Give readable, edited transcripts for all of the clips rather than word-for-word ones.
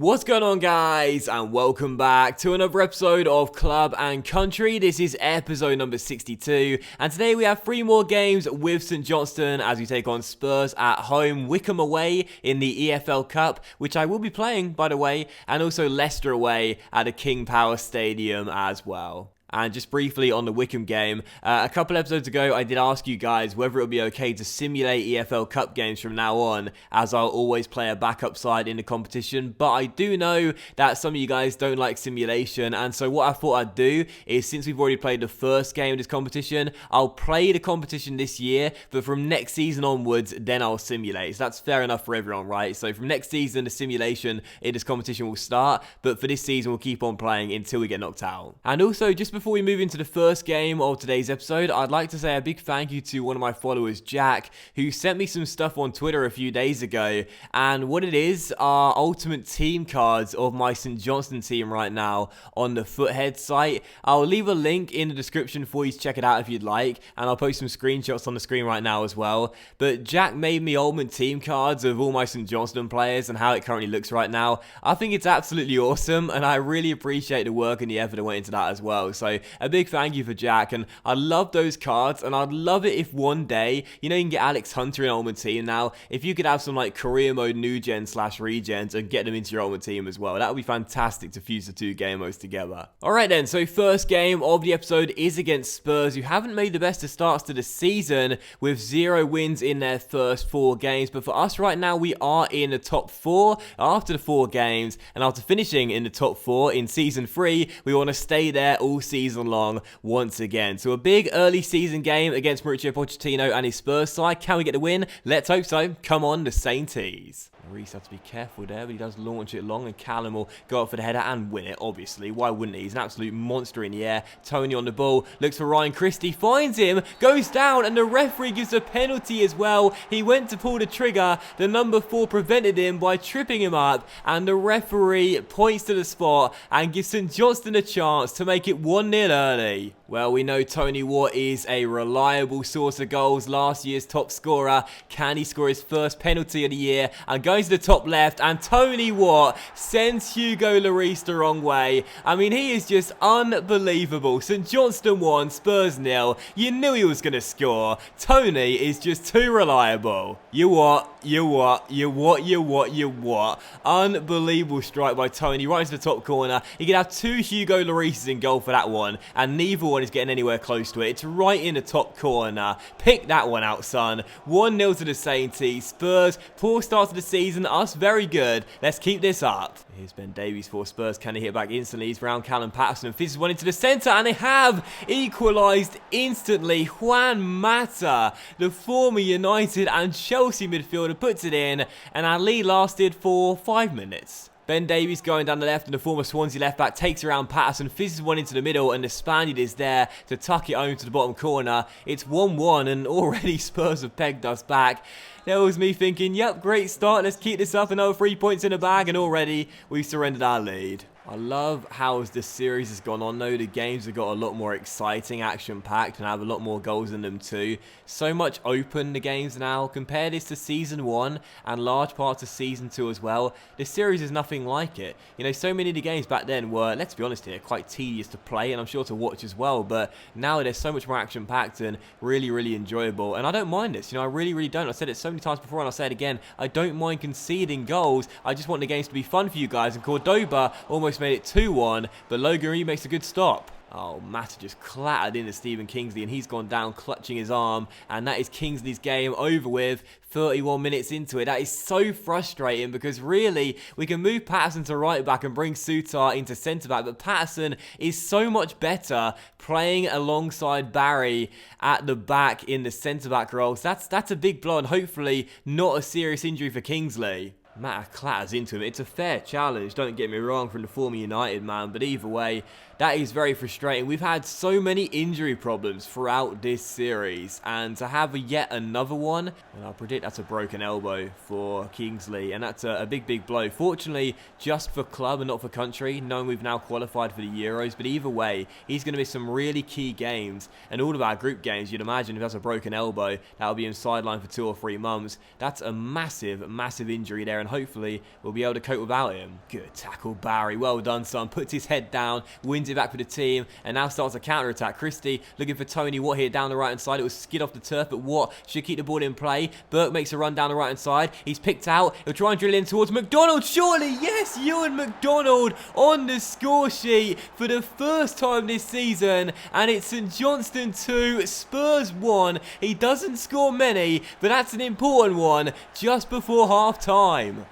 What's going on, guys, and welcome back to another episode of Club and Country. This is episode number 62, and today we have 3 more games with St Johnstone as we take on Spurs at home, Wickham Away in the EFL Cup, which I will be playing, by the way, and also Leicester away at the King Power Stadium as well. And just briefly on the Wickham game, a couple episodes ago I did ask you guys whether it would be okay to simulate EFL Cup games from now on, as I'll always play a backup side in the competition, but I do know that some of you guys don't like simulation, and so what I thought I'd do is, since we've already played the first game of this competition, I'll play the competition this year, but from next season onwards, then I'll simulate. So that's fair enough for everyone, right? So from next season, the simulation in this competition will start, but for this season, we'll keep on playing until we get knocked out. And also, just before we move into the first game of today's episode, I'd like to say a big thank you to one of my followers, Jack, who sent me some stuff on Twitter a few days ago, and what it is are ultimate team cards of my St Johnstone team right now on the Foothead site. I'll leave a link in the description for you to check it out if you'd like, and I'll post some screenshots on the screen right now as well. But Jack made me ultimate team cards of all my St Johnstone players and how it currently looks right now. I think it's absolutely awesome, and I really appreciate the work and the effort that went into that as well. So a big thank you for Jack, and I love those cards, and I'd love it if one day, you know, you can get Alex Hunter in Ultimate Team now, if you could have some like career mode new gen / regens and get them into your Ultimate Team as well. That would be fantastic to fuse the 2 game modes together. Alright then, so first game of the episode is against Spurs, who haven't made the best of starts to the season with 0 wins in their first 4 games, but for us right now, we are in the top 4 after the 4 games, and after finishing in the top 4 in season 3, we want to stay there all season long once again. So a big early season game against Mauricio Pochettino and his Spurs side. Can we get the win? Let's hope so. Come on, the Sainties. Reece has to be careful there, but he does launch it long, and Callum will go up for the header and win it, obviously. Why wouldn't he? He's an absolute monster in the air. Tony on the ball, looks for Ryan Christie, finds him, goes down, and the referee gives a penalty as well. He went to pull the trigger. The number 4 prevented him by tripping him up, and the referee points to the spot and gives St Johnstone a chance to make it 1-0 early. Well, we know Tony Watt is a reliable source of goals, last year's top scorer. Can he score his first penalty of the year? And going to the top left, and Tony Watt sends Hugo Lloris the wrong way. I mean, he is just unbelievable. St Johnstone 1, Spurs 0. You knew he was going to score. Tony is just too reliable. You what? Unbelievable strike by Tony right into the top corner. You can have 2 Hugo Llorises in goal for that one, and neither one is getting anywhere close to it. It's right in the top corner. Pick that one out, son. 1-0 to the Sainties. Spurs, poor start to the season. Us, very good. Let's keep this up. Here's Ben Davies for Spurs. Can he hit back instantly? He's round Callum Patterson. Fizzes one into the centre, and they have equalised instantly. Juan Mata, the former United and Chelsea midfielder, puts it in, and our lead lasted for 5 minutes. Ben Davies going down the left, and the former Swansea left-back takes around Patterson, fizzes one into the middle, and the Spaniard is there to tuck it home to the bottom corner. It's 1-1, and already Spurs have pegged us back. There was me thinking, yep, great start, let's keep this up, another 3 points in the bag, and already we've surrendered our lead. I love how as this series has gone on though, the games have got a lot more exciting, action-packed, and have a lot more goals in them too. So much open, the games now. Compare this to Season 1 and large parts of Season 2 as well. This series is nothing like it. You know, so many of the games back then were, let's be honest here, quite tedious to play, and I'm sure to watch as well, but now there's so much more action-packed and really, really enjoyable, and I don't mind this. You know, I really, really don't. I said it so many times before, and I'll say it again. I don't mind conceding goals. I just want the games to be fun for you guys, and Cordoba almost made it 2-1, but Logan Reed makes a good stop. Oh, Mata just clattered into Stephen Kingsley, and he's gone down clutching his arm, and that is Kingsley's game over with. 31 minutes into it. That is so frustrating, because really we can move Patterson to right back and bring Sutar into centre back, but Patterson is so much better playing alongside Barry at the back in the centre back role. So that's a big blow, and hopefully not a serious injury for Kingsley. Mata clatters into him. It's a fair challenge, don't get me wrong, from the former United man, but either way, that is very frustrating. We've had so many injury problems throughout this series, and to have yet another one, and I predict that's a broken elbow for Kingsley, and that's a big, big blow. Fortunately, just for club and not for country, knowing we've now qualified for the Euros, but either way, he's going to miss some really key games, and all of our group games, you'd imagine if that's a broken elbow, that'll be in sideline for 2 or 3 months. That's a massive, massive injury there, and and hopefully we'll be able to cope without him. Good tackle, Barry. Well done, son. Puts his head down, wins it back for the team, and now starts a counter-attack. Christie looking for Tony Watt here down the right-hand side. It was skid off the turf, but Watt should keep the ball in play. Burke makes a run down the right-hand side. He's picked out. He'll try and drill in towards McDonald. Surely, yes, Ewan McDonald on the score sheet for the first time this season, and it's St Johnstone 2, Spurs 1. He doesn't score many, but that's an important one just before half-time.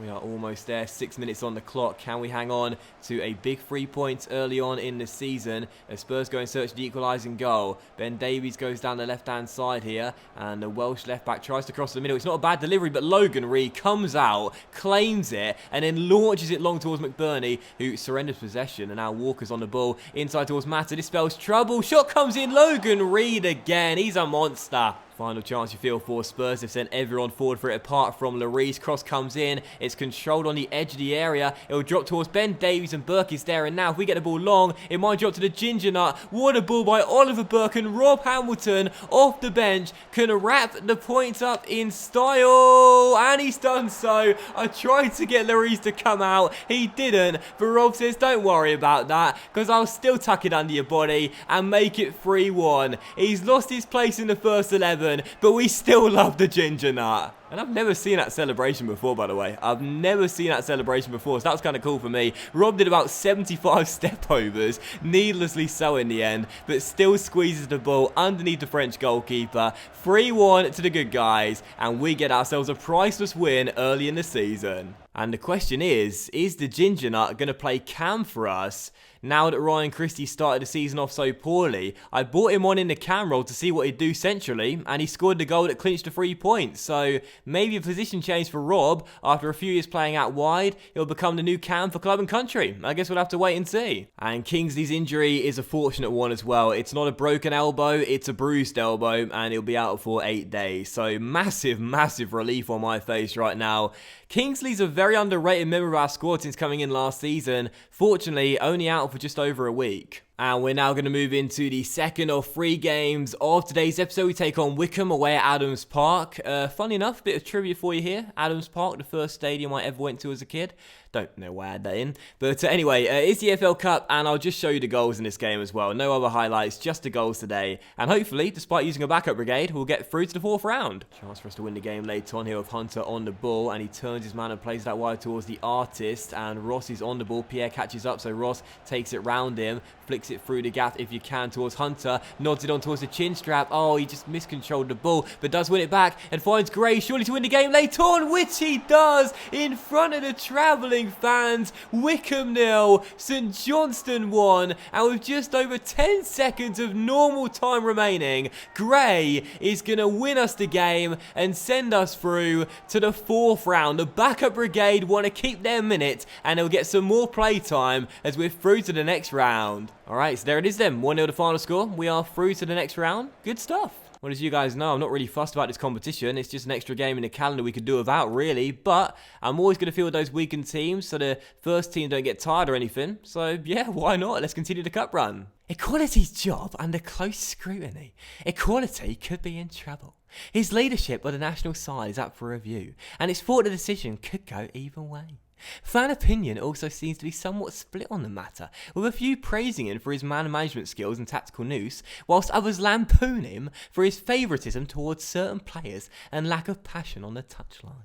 We are almost there, 6 minutes on the clock. Can we hang on to a big 3 points early on in the season? As Spurs go and search the equalising goal. Ben Davies goes down the left-hand side here, and the Welsh left-back tries to cross the middle. It's not a bad delivery, but Logan Reed comes out, claims it, and then launches it long towards McBurney, who surrenders possession, and now Walker's on the ball, inside towards Mata. This spells trouble. Shot comes in, Logan Reed again. He's a monster. Final chance you feel for Spurs. They've sent everyone forward for it apart from Lloris. Cross comes in. It's controlled on the edge of the area. It'll drop towards Ben Davies, and Burke is there. And now if we get the ball long, it might drop to the Ginger Nut. What a ball by Oliver Burke, and Rob Hamilton off the bench can wrap the points up in style. And he's done so. I tried to get Lloris to come out. He didn't. But Rob says, don't worry about that, because I'll still tuck it under your body and make it 3-1. He's lost his place in the first 11. But we still love the Ginger Nut. And I've never seen that celebration before, by the way. I've never seen that celebration before, so that was kind of cool for me. Rob did about 75 step-overs, needlessly so in the end, but still squeezes the ball underneath the French goalkeeper. 3-1 to the good guys, and we get ourselves a priceless win early in the season. And the question is the Ginger Nut going to play cam for us? Now that Ryan Christie started the season off so poorly, I brought him on in the cam role to see what he'd do centrally, and he scored the goal that clinched the 3 points. So maybe a position change for Rob. After a few years playing out wide, he'll become the new cam for club and country. I guess we'll have to wait and see. And Kingsley's injury is a fortunate one as well. It's not a broken elbow, it's a bruised elbow, and he'll be out for 8 days. So massive, massive relief on my face right now. Kingsley's a very underrated member of our squad since coming in last season. Fortunately, only out for just over a week. And we're now going to move into the second of 3 games of today's episode. We take on Wickham away at Adams Park. Funny enough, bit of trivia for you here. Adams Park, the first stadium I ever went to as a kid. Don't know why I had that in. But anyway, it's the FL Cup, and I'll just show you the goals in this game as well. No other highlights, just the goals today. And hopefully, despite using a backup brigade, we'll get through to the 4th round. Chance for us to win the game later on here with Hunter on the ball, and he turns his man and plays that wide towards the artist. And Ross is on the ball. Pierre catches up, so Ross takes it round him, flicks it through the gap if you can towards Hunter, nods it on towards the chin strap. Oh, he just miscontrolled the ball, but does win it back and finds Gray surely to win the game later on, which he does in front of the travelling fans. Wickham 0, St Johnstone 1, and with just over 10 seconds of normal time remaining, Gray is going to win us the game and send us through to the 4th round. The backup brigade want to keep their minute, and they'll get some more play time as we're through to the next round. Alright, so there it is then. 1-0 the final score. We are through to the next round. Good stuff. Well, as you guys know, I'm not really fussed about this competition. It's just an extra game in the calendar we could do without, really. But I'm always going to field those weakened teams so the first team don't get tired or anything. So, yeah, why not? Let's continue the cup run. Equality's job under close scrutiny. Equality could be in trouble. His leadership of the national side is up for review, and it's thought the decision could go either way. Fan opinion also seems to be somewhat split on the matter, with a few praising him for his man management skills and tactical nous, whilst others lampoon him for his favouritism towards certain players and lack of passion on the touchline.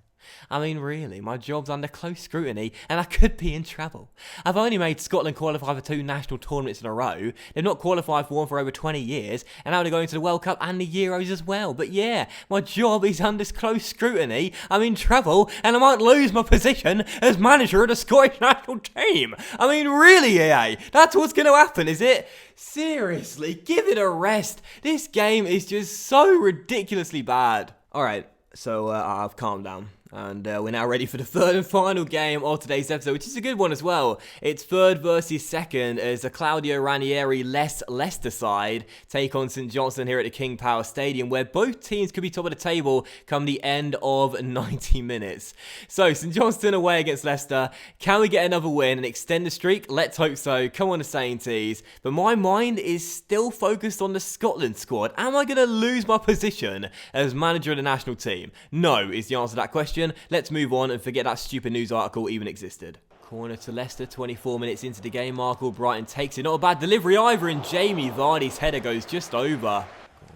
I mean, really, my job's under close scrutiny and I could be in trouble. I've only made Scotland qualify for 2 national tournaments in a row. They've not qualified for one for over 20 years, and now they're going to the World Cup and the Euros as well. But yeah, my job is under close scrutiny. I'm in trouble and I might lose my position as manager of the Scottish national team. I mean, really, EA? That's what's going to happen, is it? Seriously, give it a rest. This game is just so ridiculously bad. Alright, so I've calmed down. And we're now ready for the 3rd and final game of today's episode, which is a good one as well. It's 3rd versus 2nd as the Claudio Ranieri-less Leicester side take on St Johnstone here at the King Power Stadium, where both teams could be top of the table come the end of 90 minutes. So, St Johnstone away against Leicester. Can we get another win and extend the streak? Let's hope so. Come on, the Sainties. But my mind is still focused on the Scotland squad. Am I going to lose my position as manager of the national team? No, is the answer to that question. relegation. Let's move on and forget that stupid news article even existed. Corner to Leicester, 24 minutes into the game. Marco Brighton takes it. Not a bad delivery either, and Jamie Vardy's header goes just over.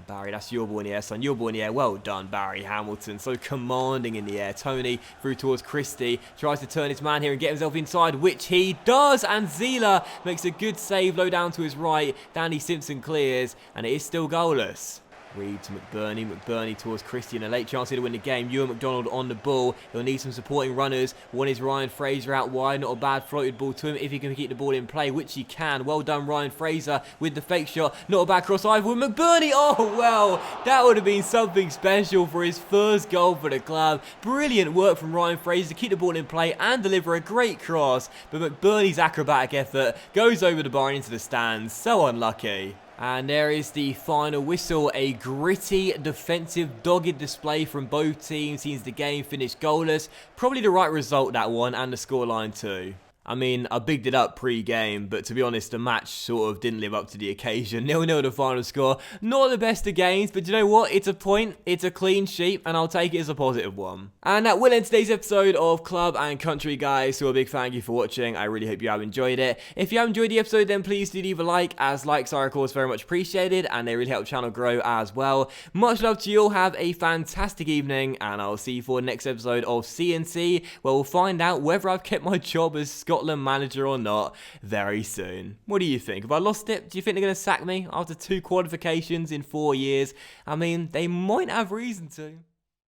Barry, that's your ball in the air, son. Your ball in the air. Well done, Barry Hamilton. So commanding in the air. Tony through towards Christie. Tries to turn his man here and get himself inside, which he does. And Zila makes a good save low down to his right. Danny Simpson clears, and it is still goalless. Reed to McBurney. McBurney towards Christie, and a late chance here to win the game. Ewan McDonald on the ball. He'll need some supporting runners. One is Ryan Fraser out wide. Not a bad floated ball to him if he can keep the ball in play, which he can. Well done, Ryan Fraser, with the fake shot. Not a bad cross either with McBurney. Oh, well, that would have been something special for his first goal for the club. Brilliant work from Ryan Fraser to keep the ball in play and deliver a great cross. But McBurney's acrobatic effort goes over the bar and into the stands. So unlucky. And there is the final whistle. A gritty, defensive, dogged display from both teams. Seems the game finished goalless. Probably the right result, that one, and the scoreline too. I mean, I bigged it up pre-game, but to be honest, the match sort of didn't live up to the occasion. 0-0 the final score. Not the best of games, but you know what? It's a point, it's a clean sheet, and I'll take it as a positive one. And that will end today's episode of Club and Country, guys. So a big thank you for watching. I really hope you have enjoyed it. If you have enjoyed the episode, then please do leave a like, as likes are, of course, very much appreciated, and they really help the channel grow as well. Much love to you all. Have a fantastic evening, and I'll see you for the next episode of CNC, where we'll find out whether I've kept my job as Scotland manager or not very soon. What do you think? Have I lost it? Do you think they're going to sack me after 2 qualifications in 4 years? I mean, they might have reason to.